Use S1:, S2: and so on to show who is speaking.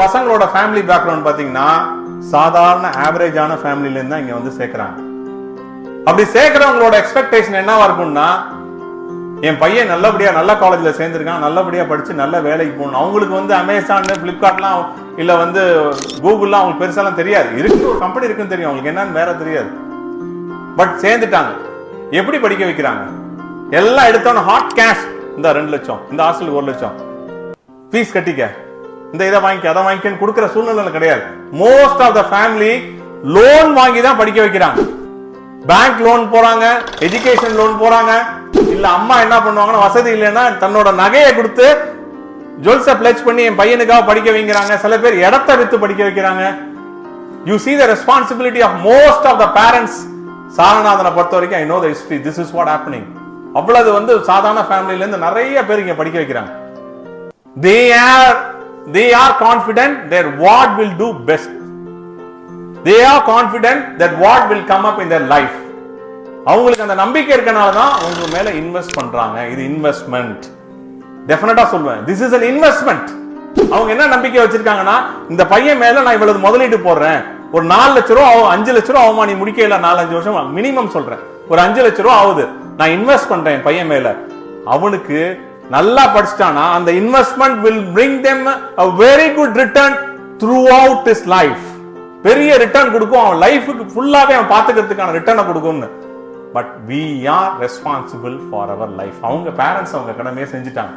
S1: பசங்களோட family background பாத்தீங்கன்னா சாதாரண ஆவரேஜான ஃபேமிலில இருந்து தான் இங்க வந்து சேர்க்கிறாங்க. அப்படி சேர்க்கிறவங்களோட எக்ஸ்பெக்டேஷன் என்னவா இருக்கும்னா, என் பையன் நல்லபடியா நல்ல காலேஜ்ல சேர்ந்திருக்கான், நல்லபடியா படிச்சு நல்ல வேலைக்கு போகணும். அவங்களுக்கு வந்து அமேசான், பிளிப்கார்ட்லாம் இல்ல வந்து கூகுள்லாம் அவங்களுக்கு பெருசாலாம் தெரியாது. இருக்கு ஒரு கம்பெனி இருக்குன்னு தெரியும், அவங்களுக்கு என்னன்னு வேற தெரியாது. பட் சேர்ந்துட்டாங்க. எப்படி படிக்க வைக்கிறாங்க? எல்லாம் எடுத்தோன்னு ஹாட் கேஷ், இந்த 2 லட்சம், இந்த ஹாஸ்டலுக்கு 1 லட்சம் ஃபீஸ் கட்டிக்க, இந்த இதை வாங்கி அதை வாங்கிக்கன்னு கொடுக்குற சூழ்நிலை கிடையாது. Most of the family loan வாங்கி தான் படிக்க வைக்கிறாங்க. பேங்க் லோன் போறாங்க, எஜுகேஷன் லோன் போறாங்க. இல்ல அம்மா என்ன பண்ணுவாங்கன்னா, வசதி இல்லைன்னா தன்னோட நகையை கொடுத்து ஜுவல்ஸை பிளட்ஜ் பண்ணி என் பையனுக்காக படிக்க வைக்கிறாங்க. சில பேர் இடத்தை வித்து படிக்க வைக்கிறாங்க. You see the responsibility of most of the parents. சாரநாதனை பொறுத்த வரைக்கும் I know the history. This is what happening. அவ்வளவு வந்து சாதாரண ஃபேமிலில இருந்து நிறைய பேர் இங்க படிக்க வைக்கிறாங்க. They are confident that what will do best. They are confident that what will come up in their life. அவங்களுக்கு அந்த நம்பிக்கை இருக்கனால தான் அவங்க மேல இன்வெஸ்ட் பண்றாங்க. இது இன்வெஸ்ட்மெண்ட். டெஃபினட்டா சொல்வேன், திஸ் இஸ் an investment. அவங்க என்ன நம்பிக்கை வச்சிருக்காங்கன்னா, இந்த பையன் மேல நான் இவ்வளவு முதலீடு போடுறேன், ஒரு 4 லட்சம் ரூபா 5 லட்சம் ரூபா ஆகுமா, நீ முடிக்கல 4-5 வருஷம் மினிமம் சொல்றேன், ஒரு 5 லட்சம் ரூபா ஆகுது, நான் இன்வெஸ்ட் பண்றேன் என் பையன் மேல. அவனுக்கு நல்லா படிச்சிட்டானா அந்த investment will bring them a very good return throughout his life. பெரிய ரிட்டர்ன் கொடுக்கும், அவன் லைஃபுக்கு ஃபுல்லாவே அவன் பாத்துக்கிறதுக்கான ரிட்டர்னை கொடுக்கும்னு. But we are responsible for our life. அவங்க பேரண்ட்ஸ் அவங்க கடமையை செஞ்சுட்டாங்க.